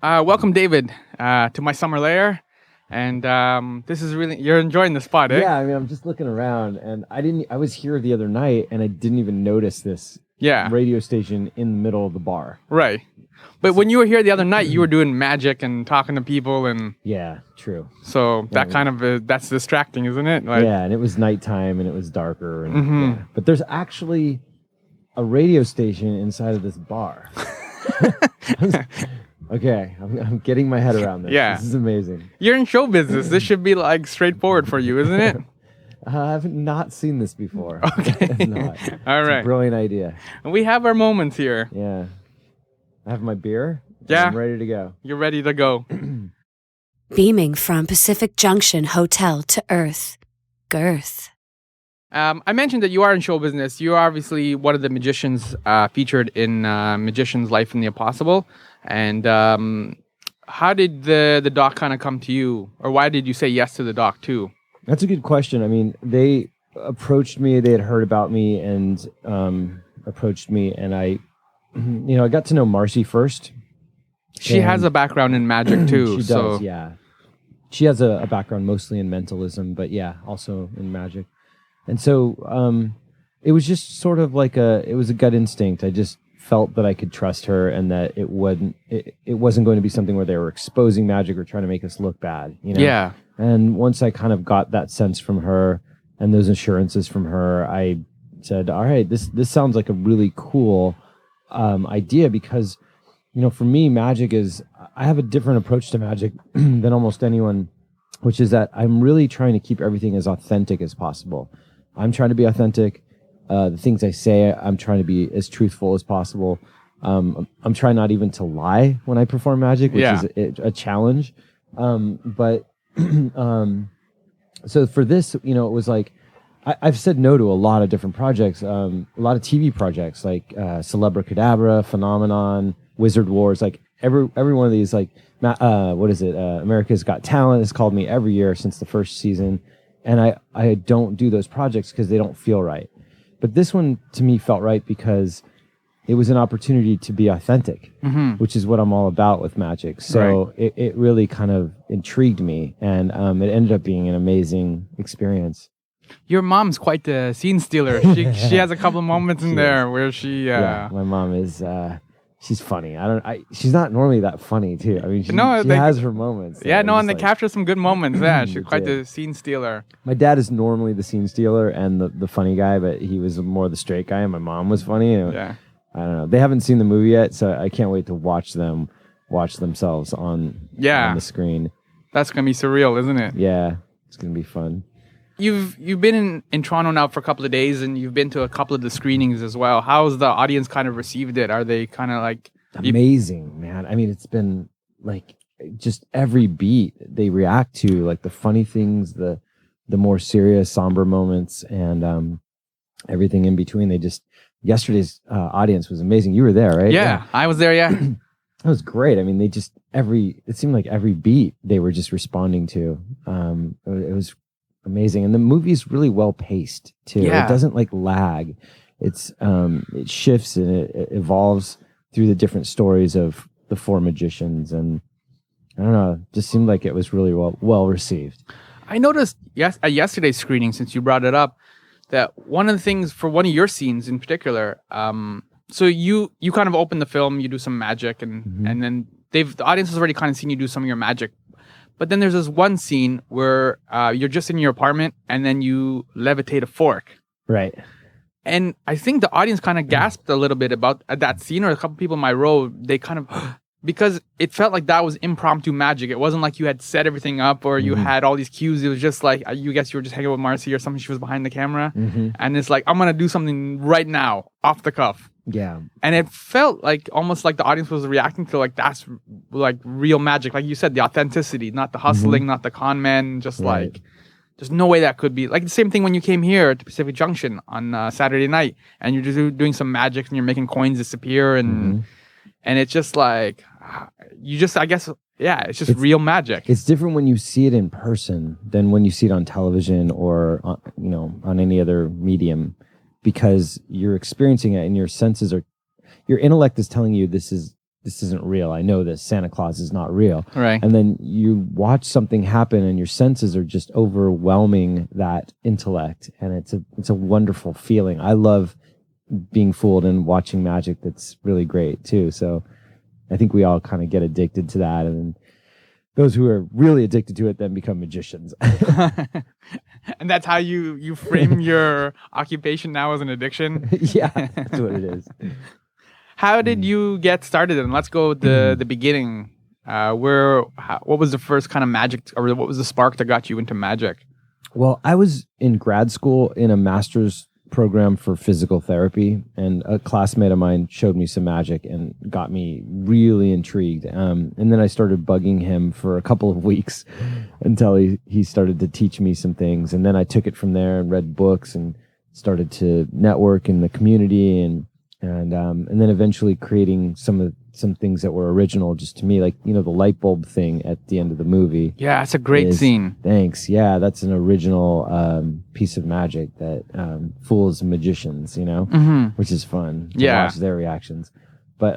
Welcome, David, to my Summer Lair. And this is really, you're enjoying the spot, eh? Yeah, I mean, I'm just looking around, and I was here the other night, and I didn't even notice this radio station in the middle of the bar. Right. But when you were here the other night, you were doing magic and talking to people, and yeah, true. So that kind of that's distracting, isn't it? Like, yeah, and it was nighttime, and it was darker, and yeah. But there's actually a radio station inside of this bar. Okay, I'm getting my head around this. Yeah. This is amazing. You're in show business. This should be like straightforward for you, isn't it? I've not seen this before. Okay. It's not. All right. It's a brilliant idea. And we have our moments here. Yeah. I have my beer. Yeah. I'm ready to go. You're ready to go. Beaming from Pacific Junction Hotel to Earth. Girth. I mentioned that you are in show business. You are obviously one of the magicians featured in Magician's Life in the Impossible. And how did the doc kind of come to you? Or why did you say yes to the doc too? That's a good question. I mean, they approached me. They had heard about me and approached me. And I got to know Marcy first. She has a background in magic too. She does, yeah. She has a background mostly in mentalism, but yeah, also in magic. And so it was just sort of like it was a gut instinct. I just felt that I could trust her and that it wasn't going to be something where they were exposing magic or trying to make us look bad, you know? Yeah. And once I kind of got that sense from her and those assurances from her, I said, all right, this sounds like a really cool idea because, for me, I have a different approach to magic than almost anyone, which is that I'm really trying to keep everything as authentic as possible. I'm trying to be authentic. The things I say, I'm trying to be as truthful as possible. I'm trying not even to lie when I perform magic, which is a challenge. But so for this, it was like, I've said no to a lot of different projects, a lot of TV projects like Celebracadabra, Phenomenon, Wizard Wars, like every one of these, like, America's Got Talent has called me every year since the first season. And I don't do those projects because they don't feel right. But this one to me felt right because it was an opportunity to be authentic, which is what I'm all about with magic. So it really kind of intrigued me, and it ended up being an amazing experience. Your mom's quite the scene stealer. She has a couple of moments in there where she... Yeah, my mom is... she's funny. She's not normally that funny too. I mean, she has her moments. Yeah, and they capture some good moments. Yeah, she's quite the scene stealer. My dad is normally the scene stealer and the funny guy, but he was more the straight guy, and my mom was funny. Yeah. I don't know. They haven't seen the movie yet, so I can't wait to watch themselves on the screen. That's gonna be surreal, isn't it? Yeah, it's gonna be fun. You've been in Toronto now for a couple of days, and you've been to a couple of the screenings as well. How's the audience kind of received it? Are they kind of like... Amazing, man. I mean, it's been like just every beat they react to, like the funny things, the more serious, somber moments, and everything in between. Yesterday's audience was amazing. You were there, right? Yeah. I was there, yeah. That was great. I mean, it seemed like every beat they were just responding to. It was amazing, and the movie's really well paced too. It doesn't like lag. It shifts and it evolves through the different stories of the four magicians, and I don't know, it just seemed like it was really well received. I noticed at yesterday's screening, since you brought it up, that one of the things for one of your scenes in particular, so you kind of open the film, you do some magic, and then the audience has already kind of seen you do some of your magic. But then there's this one scene where you're just in your apartment and then you levitate a fork. Right. And I think the audience kind of gasped a little bit about that scene, or a couple people in my row, they kind of, because it felt like that was impromptu magic. It wasn't like you had set everything up or you had all these cues. It was just like, you guess you were just hanging with Marcy or something. She was behind the camera. And it's like, I'm going to do something right now, off the cuff. Yeah. And it felt like almost like the audience was reacting to like, that's like real magic. Like you said, the authenticity, not the hustling, not the con man, just like, there's no way that could be. Like the same thing when you came here to Pacific Junction on Saturday night and you're just doing some magic and you're making coins disappear and it's just like, I guess, it's just real magic. It's different when you see it in person than when you see it on television or, on any other medium, because you're experiencing it and your intellect is telling you this is this isn't real. I know this. Santa Claus is not real. Right. And then you watch something happen and your senses are just overwhelming that intellect. And it's a wonderful feeling. I love being fooled and watching magic. That's really great too. So I think we all kind of get addicted to that. And those who are really addicted to it then become magicians. And that's how you frame your occupation now as an addiction? Yeah, that's what it is. How did you get started? And let's go with the beginning. What was the first kind of magic, or what was the spark that got you into magic? Well, I was in grad school in a master's program for physical therapy, and a classmate of mine showed me some magic and got me really intrigued. And then I started bugging him for a couple of weeks until he started to teach me some things. And then I took it from there and read books and started to network in the community, and then eventually creating some things that were original just to me, like, you know, the light bulb thing at the end of the movie. Yeah, it's a great scene. Thanks. Yeah, that's an original piece of magic that fools magicians, you know, which is fun to watch their reactions. But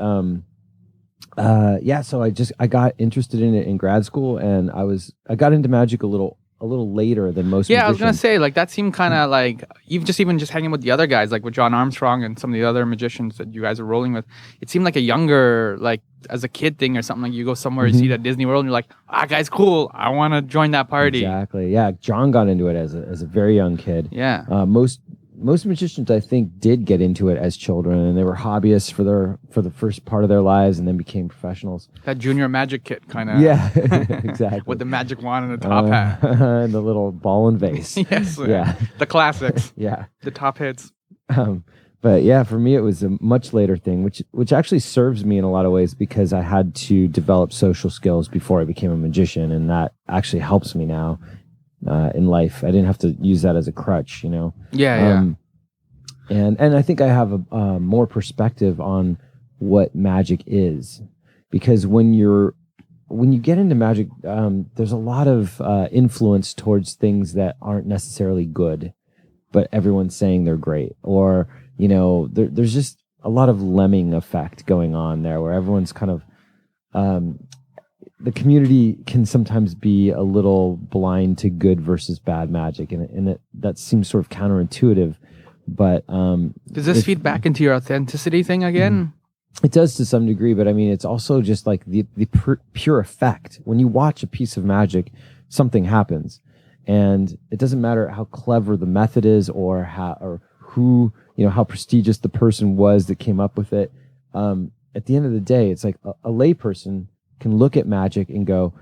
so I got interested in it in grad school, and I got into magic a little later than most magicians. I was gonna say, like, that seemed kind of like even just hanging with the other guys, like with John Armstrong and some of the other magicians that you guys are rolling with. It seemed like a younger, like as a kid thing or something. Like you go somewhere, you see that Disney World, and you're like, guy's cool. I want to join that party. Exactly. Yeah, John got into it as a very young kid. Yeah. Most magicians, I think, did get into it as children, and they were hobbyists for the first part of their lives, and then became professionals. That junior magic kit kind of. Yeah, exactly. With the magic wand and the top hat and the little ball and vase. Yes. Yeah. The classics. Yeah. The top hits. But yeah, for me, it was a much later thing, which actually serves me in a lot of ways, because I had to develop social skills before I became a magician, and that actually helps me now. In life, I didn't have to use that as a crutch, you know. Yeah. And I think I have a more perspective on what magic is, because when you get into magic, there's a lot of influence towards things that aren't necessarily good, but everyone's saying they're great, or you know, there's just a lot of lemming effect going on there, where everyone's kind of the community can sometimes be a little blind to good versus bad magic, and that seems sort of counterintuitive. But does this feed back into your authenticity thing again? It does to some degree, but I mean, it's also just like the pure effect. When you watch a piece of magic, something happens, and it doesn't matter how clever the method is, or who, you know, how prestigious the person was that came up with it. At the end of the day, it's like a layperson can look at magic and go,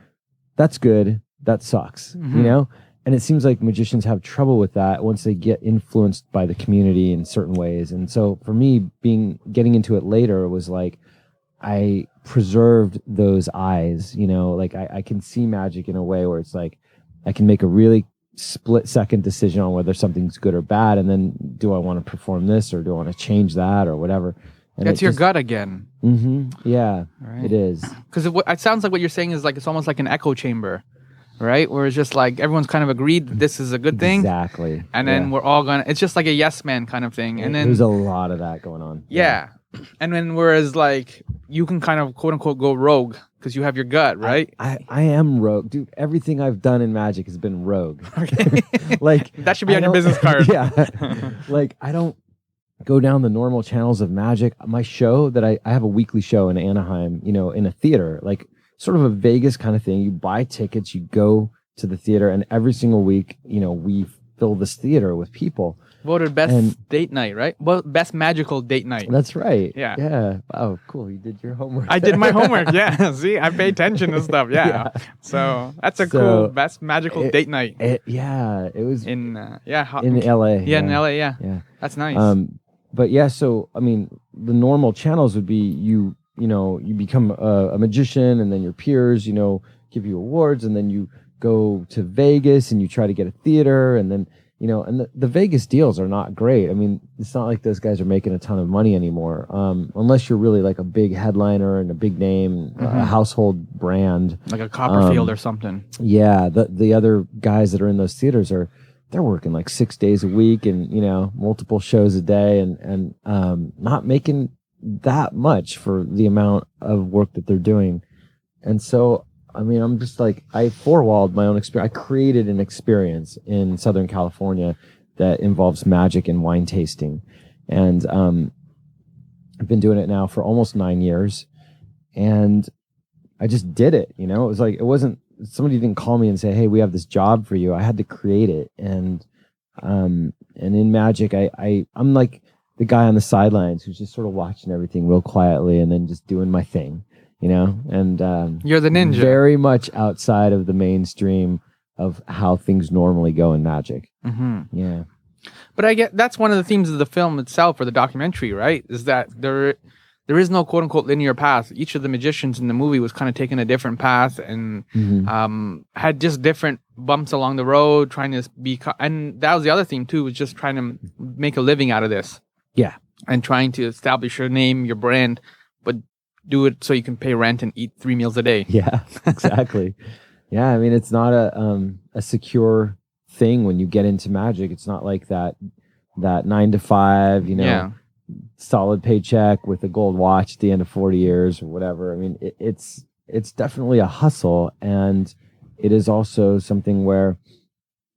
that's good, that sucks, you know? And it seems like magicians have trouble with that once they get influenced by the community in certain ways. And so for me, getting into it later was like, I preserved those eyes, you know, like I can see magic in a way where it's like, I can make a really split-second decision on whether something's good or bad, and then do I want to perform this, or do I want to change that, or whatever. And that's your gut again. Yeah, right. It is. Because it sounds like what you're saying is like it's almost like an echo chamber, right? Where it's just like everyone's kind of agreed that this is a good thing. Exactly. And then we're all gonna. It's just like a yes man kind of thing. And then there's a lot of that going on. Yeah. And then whereas like you can kind of quote unquote go rogue because you have your gut, right? I am rogue, dude. Everything I've done in magic has been rogue. Okay. Like that should be on your business card. Yeah. Like I don't go down the normal channels of magic. My show that I have a weekly show in Anaheim, you know, in a theater, like sort of a Vegas kind of thing. You buy tickets, you go to the theater, and every single week, you know, we fill this theater with people. Voted best date night, right? Well, best magical date night. That's right. Yeah. Yeah. Wow, cool. You did your homework. I did my homework. Yeah. See, I pay attention to stuff. Yeah. So that's a cool best magical date night. It was in LA. Yeah, in LA. Yeah. That's nice. But yeah, so I mean, the normal channels would be you become a magician, and then your peers, you know, give you awards, and then you go to Vegas and you try to get a theater, and then, you know, and the Vegas deals are not great. I mean, it's not like those guys are making a ton of money anymore, unless you're really like a big headliner and a big name, a household brand, like a Copperfield or something. Yeah, the other guys that are in those theaters they're working like 6 days a week, and, you know, multiple shows a day, and not making that much for the amount of work that they're doing. And so, I mean, I'm just like, I four-walled my own experience. I created an experience in Southern California that involves magic and wine tasting. And I've been doing it now for almost 9 years. And I just did it, you know? It was like, it wasn't, somebody didn't call me and say, hey, we have this job for you. I had to create it. And in magic, I'm like the guy on the sidelines who's just sort of watching everything real quietly and then just doing my thing, you know? And you're the ninja. Very much outside of the mainstream of how things normally go in magic. Mm-hmm. Yeah. But I get that's one of the themes of the film itself, or the documentary, right? Is that there is no quote unquote linear path. Each of the magicians in the movie was kind of taking a different path and had just different bumps along the road, trying to be. And that was the other theme too, was just trying to make a living out of this. Yeah. And trying to establish your name, your brand, but do it so you can pay rent and eat 3 meals a day. Yeah, exactly. Yeah, I mean, it's not a secure thing when you get into magic. It's not like that 9 to 5, you know, solid paycheck with a gold watch at the end of 40 years or whatever. I mean, it's definitely a hustle, and it is also something where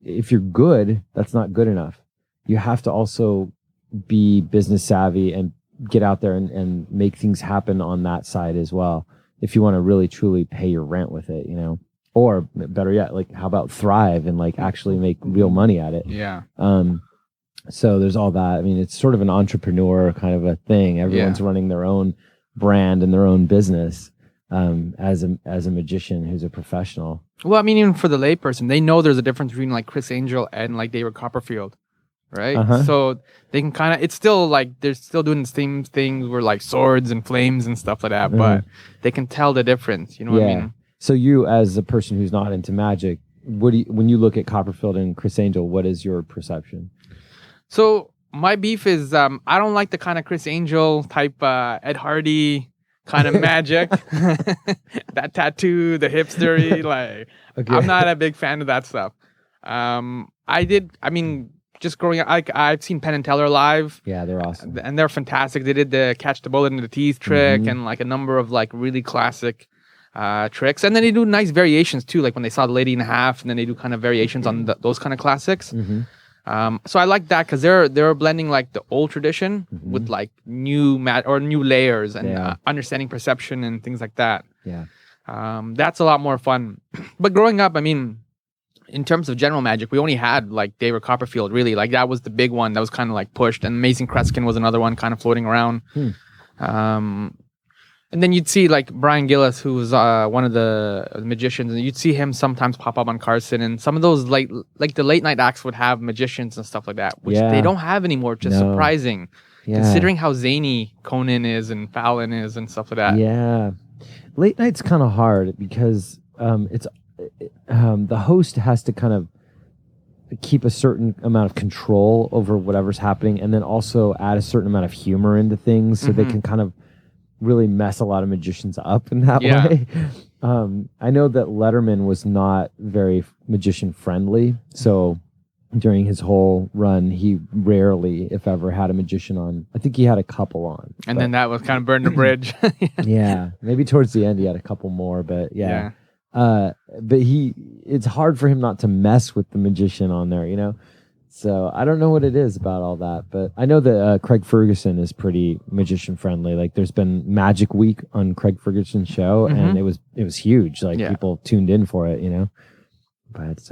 if you're good, that's not good enough. You have to also be business savvy and get out there and make things happen on that side as well, if you want to really truly pay your rent with it, you know. Or better yet, like, how about thrive and like actually make real money at it? Yeah. So there's all that. I mean, it's sort of an entrepreneur kind of a thing. Everyone's running their own brand and their own business as a magician who's a professional. Well, I mean, even for the layperson, they know there's a difference between like Chris Angel and like David Copperfield, right? So they can kind of, it's still like they're still doing the same things where like swords and flames and stuff like that, but they can tell the difference. You know what I mean? So you, as a person who's not into magic, when you look at Copperfield and Chris Angel, what is your perception? So my beef is I don't like the kind of Chris Angel type Ed Hardy kind of magic. That tattoo, the hipstery, like I'm not a big fan of that stuff. Just growing up, I've seen Penn and Teller live. Yeah, they're awesome. And they're fantastic. They did the catch the bullet in the teeth trick and like a number of like really classic tricks. And then they do nice variations too, like when they saw the Lady in Half, and then they do kind of variations on those kind of classics. So I like that because they're blending like the old tradition with like new new layers and understanding perception and things like that. Yeah, that's a lot more fun. But growing up, I mean, in terms of general magic, we only had like David Copperfield, really. Like that was the big one that was kind of like pushed, and Amazing Kreskin was another one kind of floating around. And then you'd see like Brian Gillis, who was one of the magicians, and you'd see him sometimes pop up on Carson. And some of those like the late night acts would have magicians and stuff like that, which they don't have anymore, which is surprising, considering how zany Conan is and Fallon is and stuff like that. Yeah, late night's kind of hard because it's the host has to kind of keep a certain amount of control over whatever's happening, and then also add a certain amount of humor into things so they can kind of really mess a lot of magicians up in that way. I know that Letterman was not very magician friendly, so during his whole run, he rarely, if ever, had a magician on. I think he had a couple on, and then that was kind of burned the bridge. Yeah, maybe towards the end he had a couple more, but but it's hard for him not to mess with the magician on there, you know. So I don't know what it is about all that, but I know that Craig Ferguson is pretty magician friendly. Like there's been Magic Week on Craig Ferguson's show, and it was huge. Like people tuned in for it, you know. But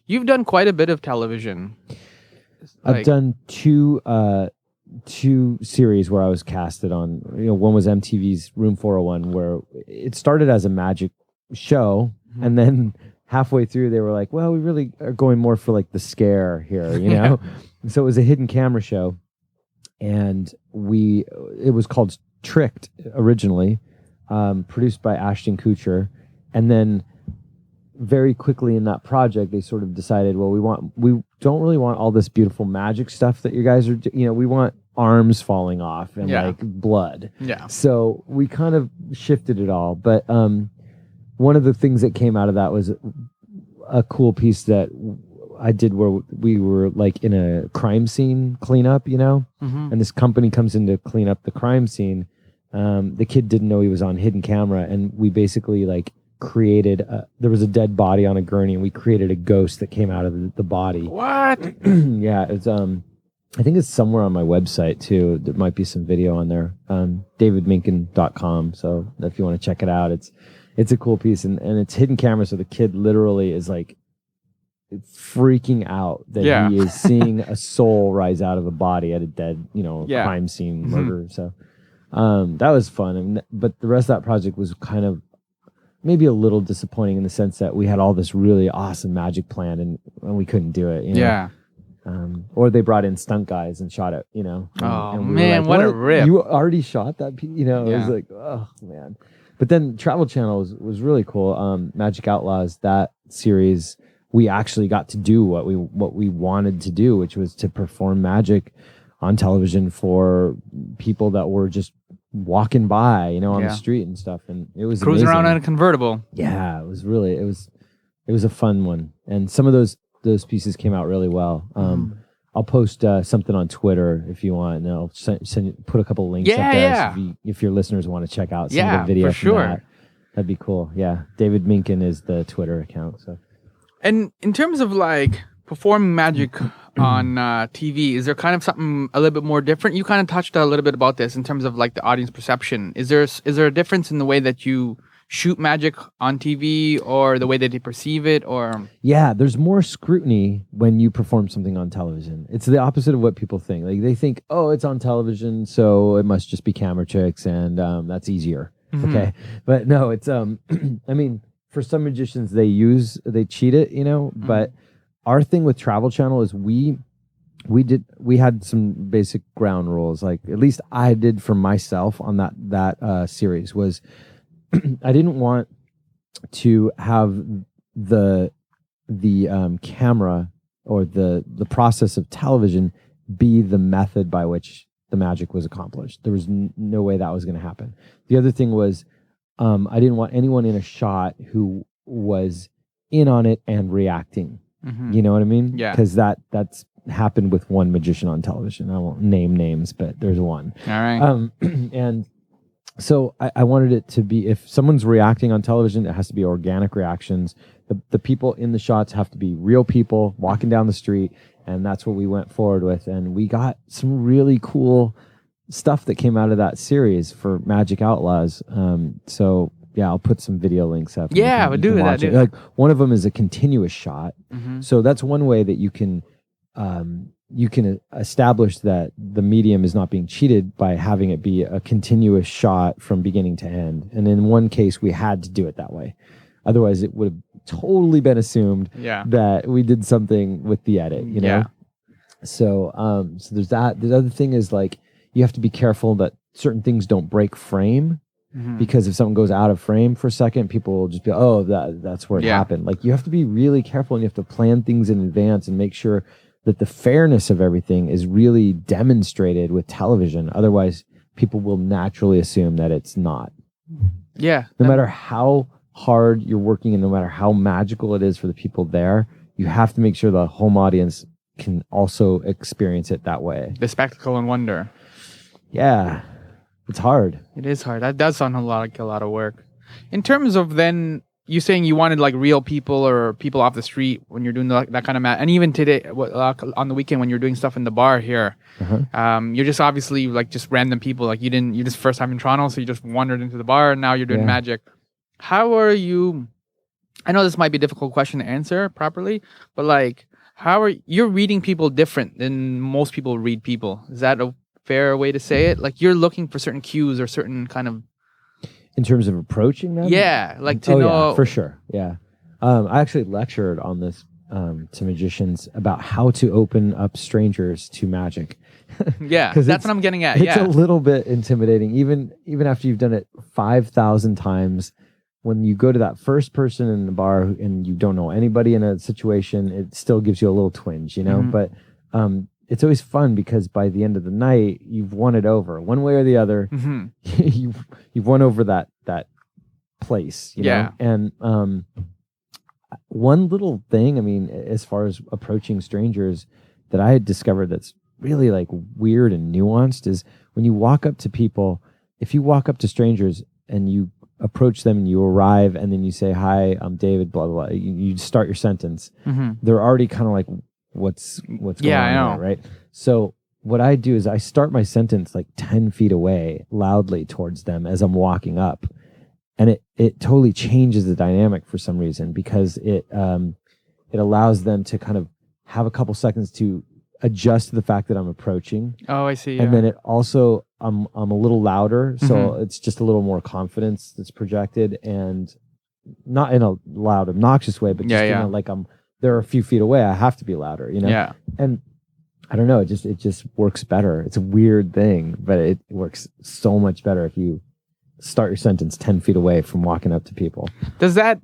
you've done quite a bit of television. I've done two series where I was casted on. You know, one was MTV's Room 401, where it started as a magic show, and then halfway through, they were like, well, we really are going more for like the scare here, you know? So it was a hidden camera show, and it was called Tricked originally, produced by Ashton Kutcher. And then very quickly in that project, they sort of decided, well, we don't really want all this beautiful magic stuff that you guys are, you know, we want arms falling off and like blood. Yeah. So we kind of shifted it all. But, one of the things that came out of that was a cool piece that I did where we were like in a crime scene cleanup, you know, and this company comes in to clean up the crime scene, The kid didn't know he was on hidden camera, and we basically like created. There was a dead body on a gurney, and we created a ghost that came out of the body. What? Yeah, it's I think it's somewhere on my website too. There might be some video on there. DavidMinkin.com. So if you want to check it out, it's a cool piece, and it's hidden camera. So the kid literally is like freaking out that he is seeing a soul rise out of a body at a dead, crime scene murder. So that was fun. But the rest of that project was kind of maybe a little disappointing in the sense that we had all this really awesome magic planned and we couldn't do it. Yeah. Or they brought in stunt guys and shot it, And we man, were like, what a rip. You already shot that? It was like, oh man. But then Travel Channel was really cool. Magic Outlaws, that series, we actually got to do what we wanted to do, which was to perform magic on television for people that were just walking by, on the street and stuff. And it was cruising amazing. around in a convertible. Yeah, it was a fun one. And some of those pieces came out really well. I'll post something on Twitter if you want, and I'll put a couple links up there if your listeners want to check out some of the video for sure. from that. That'd be cool. Yeah, David Minkin is the Twitter account. So. And in terms of like performing magic on TV, is there kind of something a little bit more different? You kind of touched a little bit about this in terms of like the audience perception. Is there a difference in the way that you shoot magic on TV or the way that they perceive it? Or there's more scrutiny when you perform something on television. It's the opposite of what people think. Like they think, oh, it's on television, so it must just be camera tricks, and that's easier. Okay, but no, it's I mean, for some magicians they cheat it, but our thing with Travel Channel is we had some basic ground rules. Like at least I did for myself on that series was I didn't want to have the camera or the process of television be the method by which the magic was accomplished. There was no way that was going to happen. The other thing was I didn't want anyone in a shot who was in on it and reacting. You know what I mean? Yeah. Because that's happened with one magician on television. I won't name names, but there's one. All right. And so I wanted it to be, if someone's reacting on television, it has to be organic reactions. The people in the shots have to be real people walking down the street, and that's what we went forward with. And we got some really cool stuff that came out of that series for Magic Outlaws. So yeah, I'll put some video links up. Yeah, we'll do that. Like one of them is a continuous shot. So that's one way that you can establish that the medium is not being cheated by having it be a continuous shot from beginning to end. And in one case, we had to do it that way. Otherwise, it would have totally been assumed that we did something with the edit, Yeah. So there's that. The other thing is like you have to be careful that certain things don't break frame. Because if something goes out of frame for a second, people will just be, oh, that's where it happened. Like you have to be really careful, and you have to plan things in advance and make sure that the fairness of everything is really demonstrated with television. Otherwise, people will naturally assume that it's not. Yeah. No matter how hard you're working and no matter how magical it is for the people there, you have to make sure the home audience can also experience it that way. The spectacle and wonder. Yeah. It's hard. It is hard. That does sound like a lot of work. In terms of then, you saying you wanted like real people or people off the street when you're doing that kind of and even today on the weekend when you're doing stuff in the bar here, you're just obviously like just random people. Like you just first time in Toronto, so you just wandered into the bar and now you're doing magic. How are you? I know this might be a difficult question to answer properly, but like, how are you're reading people different than most people read people? Is that a fair way to say it? Like you're looking for certain cues or certain kind of in terms of approaching them. Yeah, like to know. Yeah, for sure. Yeah, I actually lectured on this to magicians about how to open up strangers to magic. Yeah, that's what I'm getting at. It's a little bit intimidating, even after you've done it 5,000 times. When you go to that first person in the bar and you don't know anybody in a situation, it still gives you a little twinge, But it's always fun because by the end of the night, you've won it over one way or the other. You've won over that place, you know? And one little thing, I mean, as far as approaching strangers that I had discovered that's really like weird and nuanced is when you walk up to people if you walk up to strangers and you approach them and you arrive and then you say, "Hi, I'm David," blah blah blah. You start your sentence. They're already kind of like, what's going on here, right? So what I do is I start my sentence like 10 feet away, loudly towards them as I'm walking up, and it totally changes the dynamic for some reason, because it allows them to kind of have a couple seconds to adjust to the fact that I'm approaching. Oh, I see. And then it also, I'm a little louder, so it's just a little more confidence that's projected, and not in a loud, obnoxious way, but just like they're a few feet away. I have to be louder, Yeah. And I don't know, it just works better. It's a weird thing, but it works so much better if you start your sentence 10 feet away from walking up to people. Does that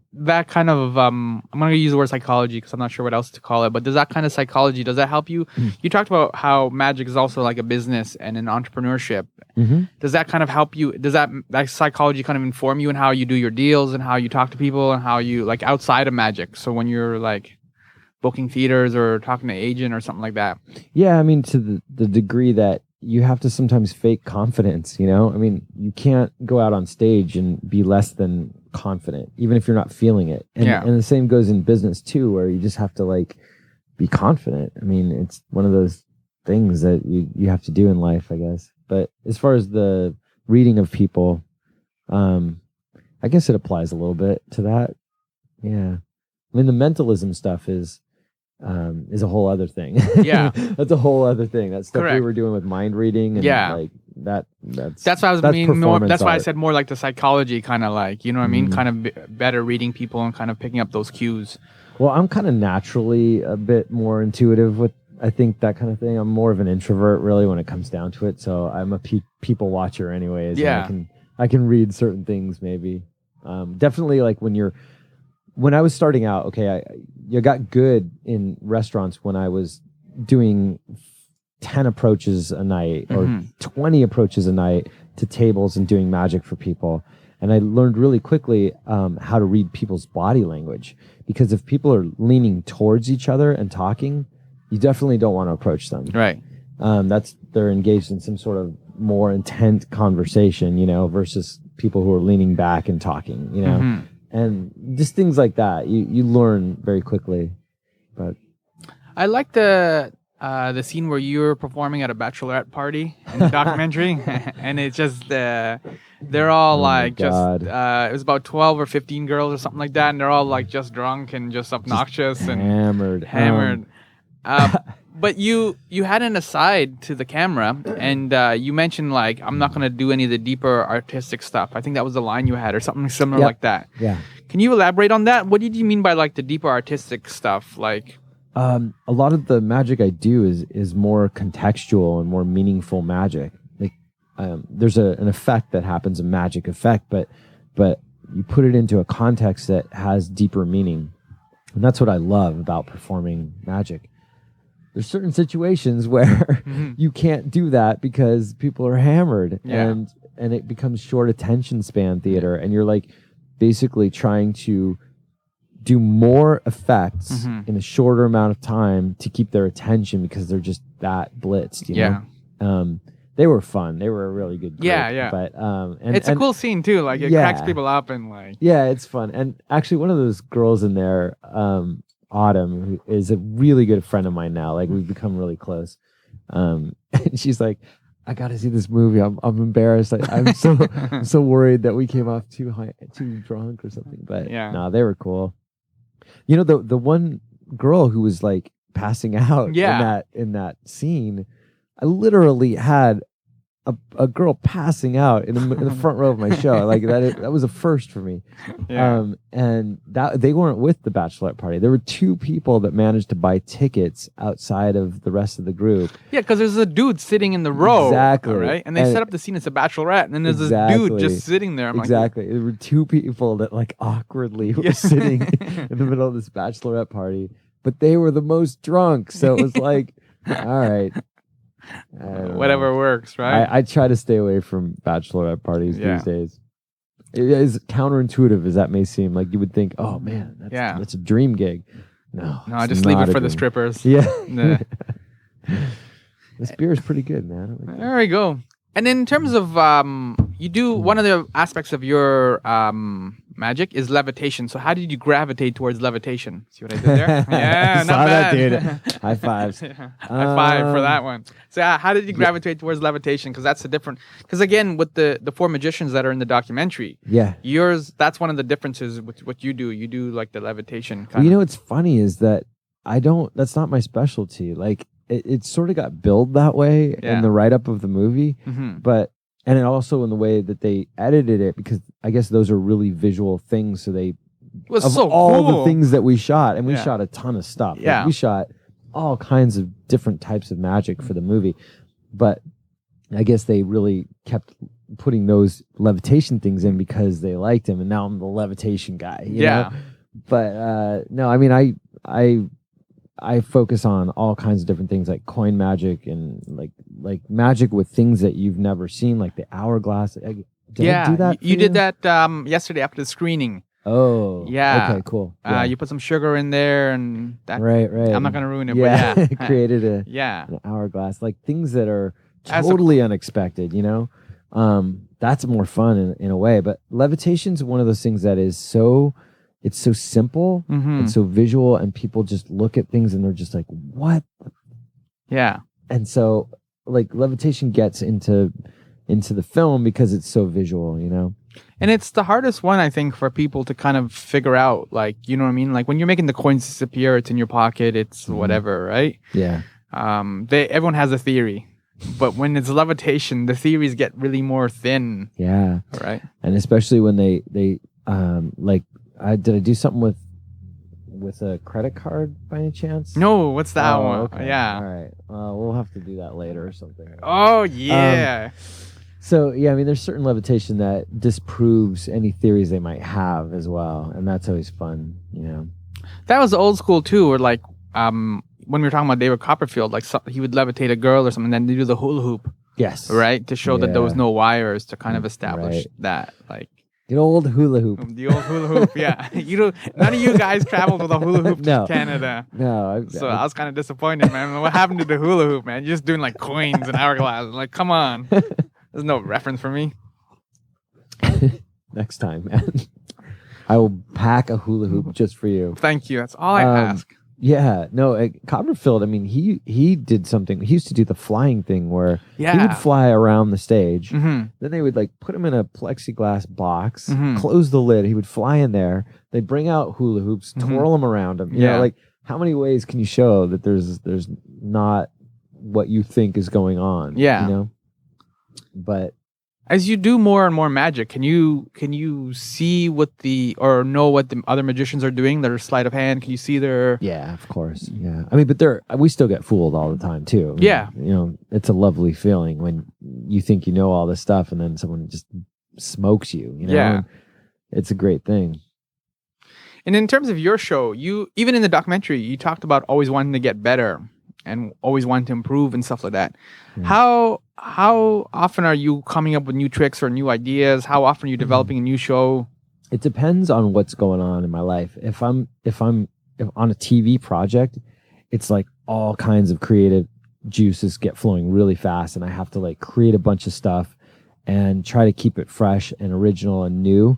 kind of I'm going to use the word psychology because I'm not sure what else to call it, but does that kind of psychology, does that help you? You talked about how magic is also like a business and an entrepreneurship. Does that kind of help you? Does that psychology kind of inform you in how you do your deals and how you talk to people and how you, like, outside of magic? So when you're like booking theaters or talking to an agent or something like that? Yeah, I mean, to the degree that you have to sometimes fake confidence, I mean, you can't go out on stage and be less than confident, even if you're not feeling it. And the same goes in business too, where you just have to like be confident. I mean, it's one of those things that you have to do in life, I guess. But as far as the reading of people, I guess it applies a little bit to that. Yeah. I mean, the mentalism stuff is a whole other thing. Yeah. That's a whole other thing. That stuff we Correct. were doing with mind reading and like that's what I was meaning more. That's why I art. said more like the psychology, kind of like, you know what I mean? Kind of better reading people and kind of picking up those cues. Well, I'm kind of naturally a bit more intuitive with, I think, that kind of thing. I'm more of an introvert really when it comes down to it. So I'm a people watcher anyways. Yeah. And I can read certain things maybe. Definitely like when I was starting out, okay, I got good in restaurants when I was doing 10 approaches a night or 20 approaches a night to tables and doing magic for people. And I learned really quickly how to read people's body language, because if people are leaning towards each other and talking, you definitely don't want to approach them. Right. They're engaged in some sort of more intent conversation, versus people who are leaning back and talking, and just things like that. You learn very quickly. But I like the scene where you're performing at a bachelorette party in the documentary, and it's just they're all it was about 12 or 15 girls or something like that, and they're all like just drunk and just obnoxious and hammered. But you had an aside to the camera, and you mentioned like, I'm not going to do any of the deeper artistic stuff. I think that was the line you had, or something similar like that. Yeah. Can you elaborate on that? What did you mean by like the deeper artistic stuff? Like, a lot of the magic I do is more contextual and more meaningful magic. Like, there's an effect that happens, a magic effect, but you put it into a context that has deeper meaning, and that's what I love about performing magic. There's certain situations where you can't do that because people are hammered, and it becomes short attention span theater, and you're like basically trying to do more effects in a shorter amount of time to keep their attention because they're just that blitzed, you know? They were fun. They were a really good group. Yeah. But it's a cool scene too. Like, it cracks people up and like. Yeah, it's fun. And actually, one of those girls in there, Autumn, who is a really good friend of mine now. Like, we've become really close. And she's like, I got to see this movie. I'm embarrassed. I'm so worried that we came off too drunk or something. But no, they were cool. You know, the one girl who was like passing out in that scene, I literally had a girl passing out in the front row of my show. Like, that was a first for me. Yeah. And that they weren't with the bachelorette party. There were two people that managed to buy tickets outside of the rest of the group. Yeah, because there's a dude sitting in the row. Exactly. Right? And they set up the scene as a bachelorette, and then there's this dude just sitting there. I'm exactly. There were two people that like awkwardly were sitting in the middle of this bachelorette party, but they were the most drunk. So it was like, all right. Whatever works, right? I try to stay away from bachelorette parties these days. It is counterintuitive as that may seem. Like, you would think, oh man, that's a dream gig. No, just leave it for the strippers. Yeah. This beer is pretty good, man. There we go. And in terms of you do one of the aspects of your magic is levitation. So how did you gravitate towards levitation? See what I did there? Yeah, Saw not that, bad. dude. High fives. High five for that one. So how did you gravitate towards levitation? Because that's a different. Because again, with the four magicians that are in the documentary, Yeah. yours, that's one of the differences with what you do. You do like the levitation. Well, you know what's funny is that that's not my specialty. Like it sort of got billed that way in the write up of the movie, but and it also in the way that they edited it, because I guess those are really visual things. So they was of so all cool. the things that we shot, and we shot a ton of stuff. Yeah, we shot all kinds of different types of magic for the movie, but I guess they really kept putting those levitation things in because they liked him, and now I'm the levitation guy. You know? But no, I mean, I focus on all kinds of different things like coin magic and like magic with things that you've never seen, like the hourglass. Did I do that? You did that yesterday after the screening. Oh, yeah. Okay, cool. Yeah. You put some sugar in there, and that. Right. I'm not gonna ruin it, but yeah, created an hourglass, like things that are totally unexpected. You know, that's more fun in a way. But levitation's one of those things that is so. It's so simple and so visual, and people just look at things and they're just like, "What?" Yeah. And so, like, levitation gets into the film because it's so visual, you know. And it's the hardest one, I think, for people to kind of figure out. Like, you know what I mean? Like when you're making the coins disappear, it's in your pocket, it's whatever, right? Yeah. Everyone has a theory, but when it's levitation, the theories get really more thin. Yeah. Right. And especially when they like. Did I do something with a credit card by any chance? No, what's that one? Okay. Yeah. All right. We'll have to do that later or something. Oh, yeah. So, yeah, I mean, there's certain levitation that disproves any theories they might have as well. And that's always fun, you know. That was old school, too, where, like, when we were talking about David Copperfield, like, he would levitate a girl or something, and then they do the hula hoop. Yes. Right? To show that there was no wires to kind of establish that, like. The old hula hoop. The old hula hoop, yeah. None of you guys traveled with a hula hoop to Canada. No. I was kind of disappointed, man. What happened to the hula hoop, man? You're just doing like coins and hourglasses. Like, come on. There's no reference for me. Next time, man. I will pack a hula hoop just for you. Thank you. That's all I ask. Yeah, no, Copperfield, I mean, he did something. He used to do the flying thing where he would fly around the stage. Then they would like put him in a plexiglass box, close the lid. He would fly in there. They'd bring out hula hoops, twirl them around him. You know, like how many ways can you show that there's not what you think is going on? Yeah. You know? But as you do more and more magic, can you see or know what the other magicians are doing? Their sleight of hand. Can you see their? Yeah, of course. Yeah, I mean, but we still get fooled all the time too. Yeah, you know, it's a lovely feeling when you think you know all this stuff and then someone just smokes you. You know, yeah, it's a great thing. And in terms of your show, you even in the documentary, you talked about always wanting to get better and always wanting to improve and stuff like that. Yeah. How often are you coming up with new tricks or new ideas? How often are you developing a new show? It depends on what's going on in my life. If I'm on a TV project, it's like all kinds of creative juices get flowing really fast, and I have to like create a bunch of stuff and try to keep it fresh and original and new.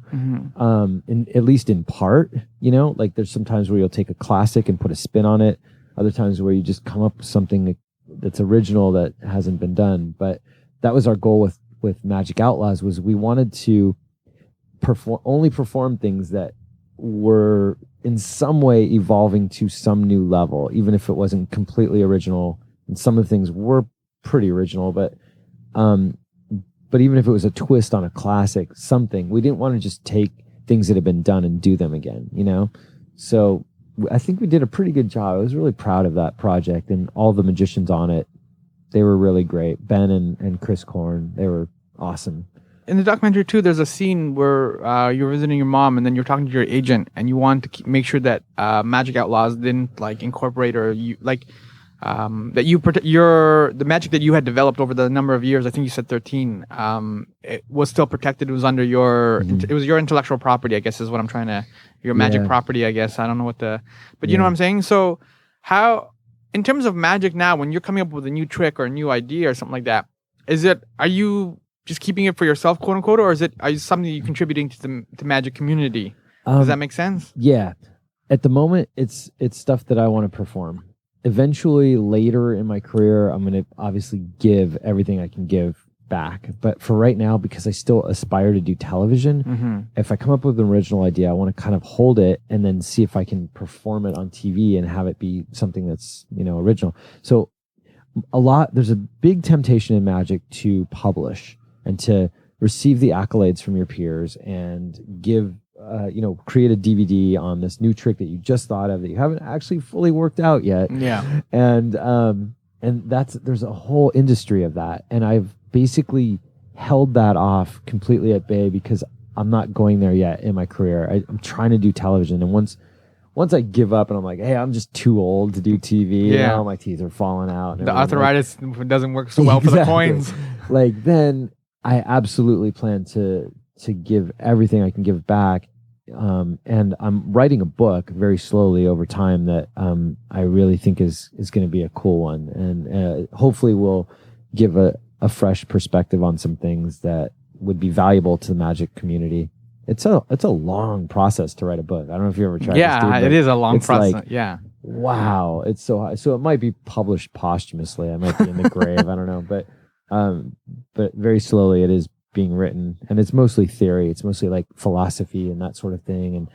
At least in part, you know, like there's sometimes where you'll take a classic and put a spin on it. Other times where you just come up with something that's original that hasn't been done. But that was our goal with Magic Outlaws, was we wanted to perform things that were in some way evolving to some new level, even if it wasn't completely original. And some of the things were pretty original, but even if it was a twist on a classic something, we didn't want to just take things that had been done and do them again, you know? So I think we did a pretty good job. I was really proud of that project, and all the magicians on it. They were really great. Ben and Chris Korn, they were awesome. In the documentary too, there's a scene where you're visiting your mom, and then you're talking to your agent, and you want to make sure that Magic Outlaws didn't like incorporate or you like that you the magic that you had developed over the number of years. I think you said 13. It was still protected. It was under your. It was your intellectual property, I guess, is what I'm trying to. Your magic property, I guess. I don't know what but you know what I'm saying. So how, in terms of magic now, when you're coming up with a new trick or a new idea or something like that, are you just keeping it for yourself, quote unquote, or are you something you're contributing to the magic community? Does that make sense? Yeah. At the moment, it's stuff that I want to perform. Eventually, later in my career, I'm going to obviously give everything I can give back. But for right now, because I still aspire to do television, if I come up with an original idea, I want to kind of hold it and then see if I can perform it on TV and have it be something that's, original. So there's a big temptation in magic to publish and to receive the accolades from your peers and give, create a DVD on this new trick that you just thought of that you haven't actually fully worked out yet. Yeah. And there's a whole industry of that. And I've basically held that off completely at bay because I'm not going there yet in my career. I'm trying to do television. And once I give up and I'm like, hey, I'm just too old to do TV. Yeah. My teeth are falling out. And the arthritis doesn't work so well for the coins. Then I absolutely plan to give everything I can give back. And I'm writing a book very slowly over time that I really think is going to be a cool one. And hopefully will give a fresh perspective on some things that would be valuable to the magic community. It's a long process to write a book. I don't know if you ever tried. Yeah, it is a long process. Yeah. Wow, it's so high. So it might be published posthumously. I might be in the grave. I don't know, but very slowly it is being written, and it's mostly theory. It's mostly like philosophy and that sort of thing,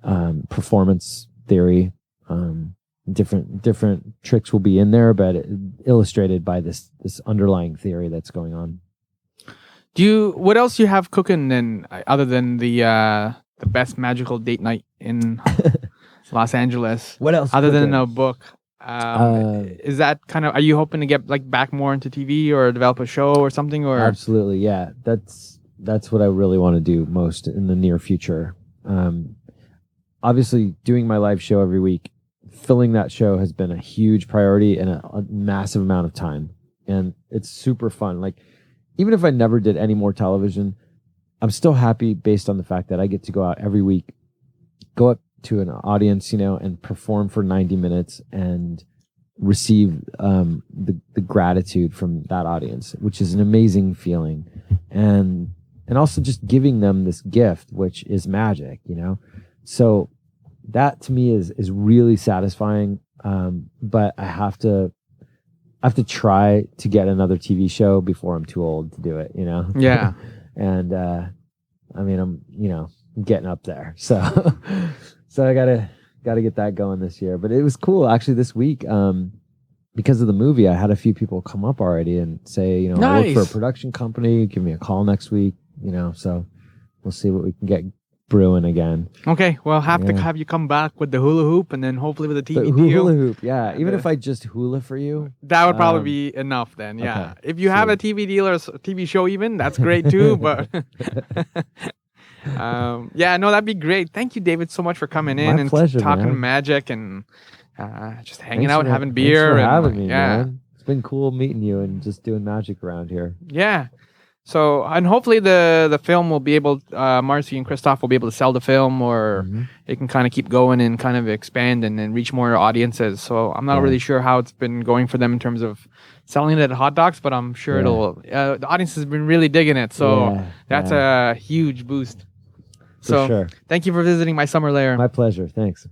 and performance theory. Different tricks will be in there, but illustrated by this underlying theory that's going on. What else do you have cooking then, other than the best magical date night in Los Angeles? What else? Other than a book? Is that kind of, are you hoping to get back more into TV or develop a show or something? Or absolutely, yeah. That's what I really want to do most in the near future. Obviously, doing my live show every week, filling that show has been a huge priority and a massive amount of time, and it's super fun. Like, even if I never did any more television, I'm still happy based on the fact that I get to go out every week, go up to an audience, and perform for 90 minutes and receive the gratitude from that audience, which is an amazing feeling. And also just giving them this gift, which is magic, So that to me is really satisfying. But I have to try to get another TV show before I'm too old to do it, Yeah. And I'm getting up there. So I gotta get that going this year. But it was cool actually this week. Because of the movie, I had a few people come up already and say, I work for a production company, give me a call next week, so we'll see what we can get brewing again. Okay, well, to have you come back with the hula hoop and then hopefully with a TV deal. Hula hoop, yeah. Even if I just hula for you. That would probably be enough then, yeah. Okay, if you have a TV deal or a TV show even, that's great too, but... that'd be great. Thank you, David, so much for coming in and talking magic and just hanging out and having beer. Thanks for having me, man. It's been cool meeting you and just doing magic around here. Yeah. So, and hopefully the film will be able, Marcy and Christoph will be able to sell the film, or it can kind of keep going and kind of expand and reach more audiences. So I'm not really sure how it's been going for them in terms of selling it at Hot Docs, but I'm sure the audience has been really digging it. So that's a huge boost. For sure. Thank you for visiting my Summer Lair. My pleasure. Thanks.